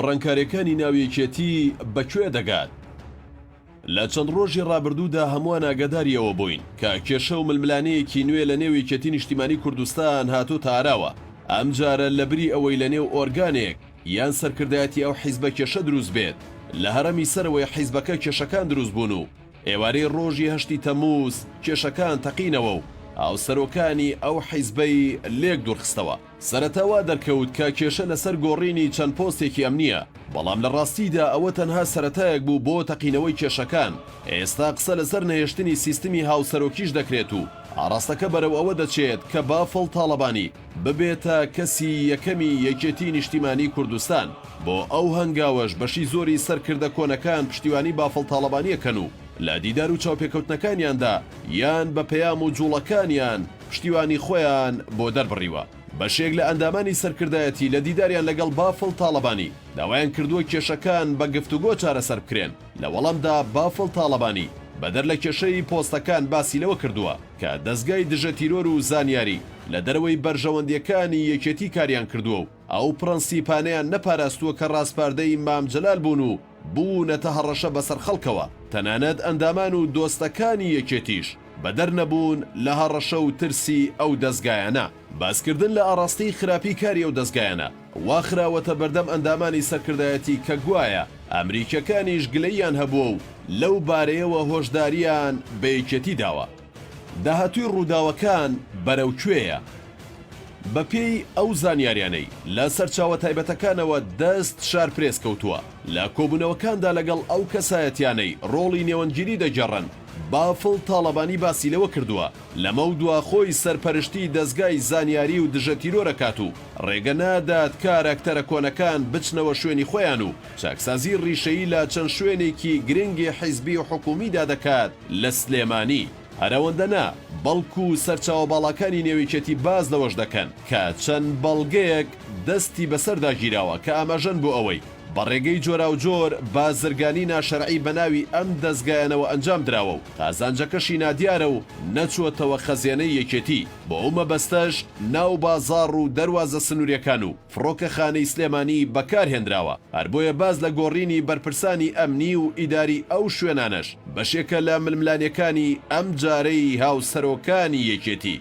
گۆڕانکاریەکانی ناویەکێتی بەکوێ دەگات؟ لە چەند ڕۆژی ڕابردوودا هەمووان ئاگاداریەوە بووین کە کێشە و ململانەیەکی نوێ لە نێو یەکێتی نیشتیمانی کوردستان هاتوو تاراوە. ئەم جارە لەبری ئەوەی لە نێو ئۆرگانێک یان سەرکردایەتی ئەو حیزبە کێشە دروست بێت لە هەرەمی سەرەوەی حیزبەکە کێشەکان دروست بوون و ئێوارەی ڕۆژی هەشتی تەمووز کێشەکان تەقینەوە و ئاوسەرۆکانی ئەو حیزبەی لێک دوورخستەوە. سەرەتاوا دەرکەوت کە کێشە لەسەر گۆڕینی چەند پۆستێکی ئەمنیە، بەڵام لە ڕاستیدا ئەوە تەنها سەرەتایەک بوو بۆ تەقینەوەی کێشەکان. ئێستا قسە لەسەر نەهێشتنی سیستمی هاوسەرۆکیش دەکرێت و ئاراستەکە بەرەو ئەوە دەچێت کە بافڵ تاڵەبانی ببێتە کەسی یەکەمی یەکێتی نیشتیمانی کوردستان. بۆ ئەو هەنگاوەش بەشی زۆری سەرکردە کۆنەکان پشتیوانی بافڵ تاڵەبانیەکەن و لە دیدار و چاوپێکەوتنەکانیاندا یان بە پەیام و جوڵەکانیان پشتیوانی خۆیان بۆ دەربڕیوە. بەشێک لە ئەندامانی سەرکردایەتی لە دیداریان لەگەڵ بافڵ تاڵەبانی داوایان کردووە کێشەکان بە گفتوگۆ چارەسەر بکرێن. لە وەڵامدا بافڵ تاڵەبانی بەدەر لە کێشەی پۆستەکان باسی لەوە کردووە کە دەستگای دژە تیرۆر و زانیاری لە دەرەوەی بەرژەوەندیەکانی یەکێتی کاریان کردووە و ئەو پرەنسیپانەیان نەپاراستووە کە ڕاستپاردەی مام جەلال بوون و بوونەتە هەڕەشە بەسەر خەڵکەوە. تەنانەت ئەندامان و دۆستەکانی یەکێتیش بەدەر نەبوون لە هەڕەشە و ترسی ئەو دەستگایانە. باسکردن لە ئاڕاستی خراپی کاری ئەو دەستگایانە وا خراوەتە بەردەم ئەندامانی سەرکردایەتی کە گوایە ئەمریکەکانیش گلەییان هەبووە و لەو بارەیەوە هۆشداریان بە یەکێتی داوە. داهاتووی ڕووداوەکان بەرەو کوێیە؟ بە پێی ئەو زانیاریانەی لە سەرچاوە تایبەتەکانەوە دەست شارپرێس کەوتووە لە کۆبوونەوەکاندا لەگەڵ ئەو کەسایەتیانەی ڕۆڵی نێوەنگیری دەگەڕن. بافڵ تاڵەبانی باسی لەوە کردووە لەمە و دواخۆی سەرپەرشتی دەستگای زانیاری و دژە تیرۆرەکات و ڕێگە نادات کارەکتەرە کۆنەکان بچنەوە شوێنی خۆیان و چاکسازی ڕیشەیی لە چەند شوێنێکی گرنگی حیزبی و حکومیدا دەکات لە سلێمانی. هەرەوەندە نا بەڵکو و سەرچاوە باڵاکانی نێویکێتی باز لەوەش دەکەن کە چەند بەڵگەیەک دەستی بەسەرداگیراوە کە ئاماژەن بۆ ئەوەی بەڕێگەی جۆرا و جۆر بازرگانی ناشەرعی بەناوی ئەم دەستگایانەوە ئەنجام دراوە و قازانجەکەشی نادیارە و نەچووەتەوە خەزیێنەی یەکێتی. بۆ ئەو مەبەستەش ناو بازاڕ و دەروازە سنووریەکان و فڕۆکەخانەی سلێمانی بەکارهێنراوە. هەر بۆیە باز لە گۆڕینی بەرپرسانی ئەمنی و ئیداری ئەو شوێنانەش بەشێکە لە ململانیەکانی ئەم جارەی هاوسەرۆکانی یەکێتی.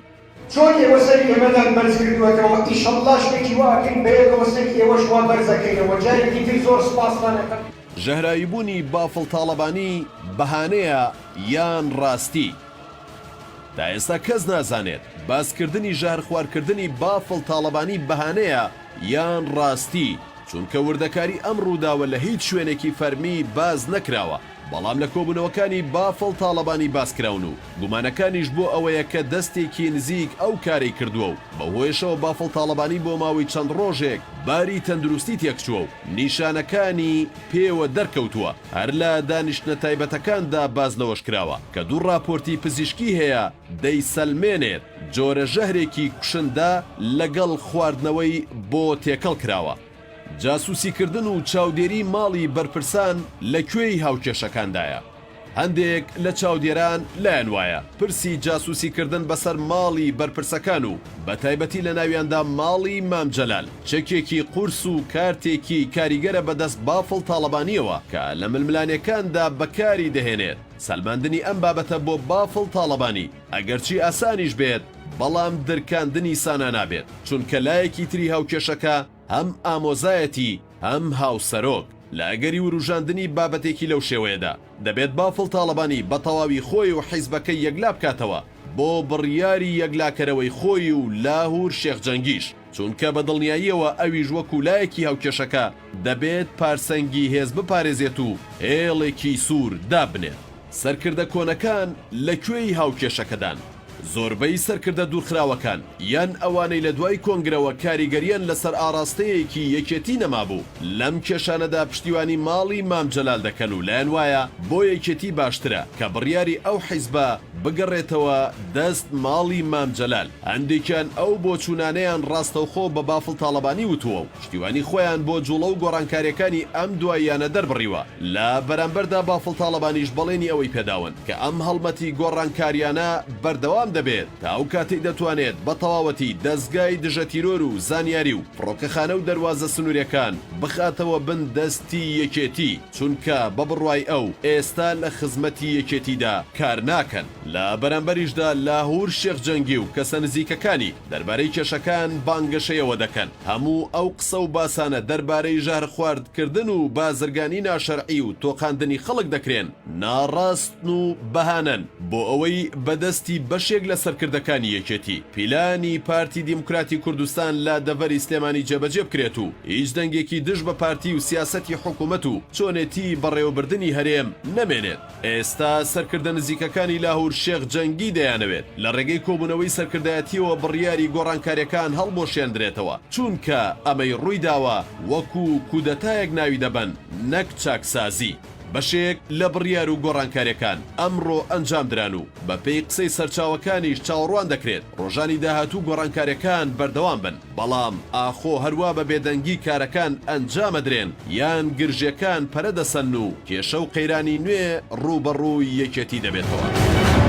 چۆن ئێوە سەری ئێمەدان بەرز کردووەتەوە ئیشەڵڵا شتێکی واکەین بەیەکەوە سەری ئێوەش وا بەرزەکەینەوە. جارێکی تر زۆر سوپاسمانەکەم. ژەهراییبوونی بافڵ تاڵەبانی بەهانەیە یان ڕاستی؟ تا ئێستا کەس نازانێت باسکردنی ژەهر خواردکردنی بافڵ تاڵەبانی بەهانەیە یان ڕاستی، چونکە وردەکاری ئەم ڕووداوە لە هیچ شوێنێکی فەرمی باز نەکراوە، بەڵام لە کۆبوونەوەکانی بافڵ تاڵەبانی باسکراون و گومانەکانیش بۆ ئەوەیە کە دەستێکی نزیک ئەو کارەی کردووە و بەهۆیشەوە بافڵ تاڵەبانی بۆ ماوەی چەند ڕۆژێک باری تەندروستی تێکچووە و نیشانەکانی پێوە دەرکەوتووە. هەر لە دانیشتنە تایبەتەکاندا باز لەوەش کراوە کە دوو راپۆرتی پزیشکی هەیە دەیسەلمێنێت جۆرە ژەهرێکی کوشندا لەگەڵ خواردنەوەی بۆ تێکەڵ کراوە. جاسوسیکردن و چاودێری ماڵی بەرپرسان لەکوێی هاوکێشەکاندایە؟ هەندێک لە چاودێران لایەن وایە پرسی جاسوسیکردن بەسەر ماڵی بەرپرسەکان و بە تایبەتی لە ناویاندا ماڵی مام جەلال چەکێکی قورس و کارتێکی کاریگەرە بەدەست بافڵ تاڵەبانیەوە کە لە ململانیەکاندا بەکاری دەهێنێت. سەلماندنی ئەم بابەتە بۆ بافڵ تاڵەبانی ئەگەرچی ئاسانیش بێت بەڵام درکاندنی سانە نابێت، چونکە لایەکی تری هاوکێشەکە هەم ئامۆزایەتی هەم هاوسەرۆک. لە ئەگەری وروژاندنی بابەتێکی لەو شێوەیەدا دەبێت بافڵ تاڵەبانی بە تەواوی خۆی و حیزبەکەی یەکلا بکاتەوە بۆ بڕیاری یەکلاکەرەوەی خۆی و لاهور شێخجەنگیش، چونکە بە دڵنیاییەوە ئەویش وەکو لایەکی هاوکێشەکە دەبێت پارسەنگی هێز بپارێزێت و هێڵێکی سوور دابنێت. سەرکردە کۆنەکان لەکوێی هاوکێشەکەدان؟ زۆربەی سەرکردە دوورخراوەکان یان ئەوانەی لە دوای کۆنگرەوە کاریگەریان لەسەر ئاراستەیەکی یەکێتی نەمابوو لەم کێشانەدا پشتیوانی ماڵی مام جەلال دەکەن و لایەن وایە بۆ یەکێتی باشترە کە بڕیاری ئەو حیزبە بگەڕێتەوە دەست ماڵی مام جەلال. هەندێکیان ئەو بۆ چوونانەیان ڕاستەوخۆ بە بافڵ تاڵەبانی وتووە و پشتیوانی خۆیان بۆ جوڵە و گۆڕانکاریەکانی ئەم دواییانە دەربڕیوە. لە بەرامبەردا بافڵ تاڵەبانیش بەڵێنی ئەوەی پێداون کە ئەم هەڵمەتی گۆڕانکاریانە بەردەوام دەبێت تا ئەو کاتێک دەتوانێت بە تەواوەتی دەستگای دژەتیرۆر و زانیاری و فڕۆکەخانە و دەواازە سنووریەکان بخاتەوە بن دەستی یەکێتی چونکە بە بڕوای ئەو ئێستا لە خزمەتی یەکێتیدا کار ناکەن. لە بەرامبەریشدا لاهور شێخجەنگی و کەسە نزیکەکانی دەربارەی کێشەکان بانگەشەیەوە دەکەن. هەموو ئەو قسە و باسانە دەربارەی ژار خواردکردن و بازرگانی ناشەرعی و تۆقاندنی خەڵک دەکرێن ناڕاستن و بەهانەن بۆ ئەوەی بەدەستی بەشێک لە سەرکردەکانی یەکێتی. پیلانی پارتی دیموکراتی کوردستان لا دەڤەری سلێمانی جێبەجێ بکرێت و هیچ دەنگێکی دژ بە پارتی و سیاسەتی حکوومەت و چۆنێتی بەڕێوەبردننی هەرێم نەمێنێت. ئێستا سەرکردە نزیکەکانی لاهور شێخجەنگی دەیانەوێت لە ڕێگەی کۆبوونەوەی سەرکردایەتیەوە بڕیاری گۆڕانکاریەکان هەڵبۆشێندرێتەوە چونکە ئەمەی ڕوویداوە وەکو کودەتایەک ناوی دەبەن نەک چاکسازی. بەشێک لە بڕیار و گۆڕانکاریەکان ئەمڕۆ ئەنجام دران و بە پێی قسەی سەرچاوەکانیش چاوەڕوان دەکرێت ڕۆژانی داهاتوو گۆڕانکاریەکان بەردەوام بن بەڵام ئاخۆ هەروە بە بێدەنگی کارەکان ئەنجامەدرێن یان گرژەکان پەرە دەسەن و کێشە و قەیرانی نوێ ڕووبەڕووی یەکێتی دەبێتەوە.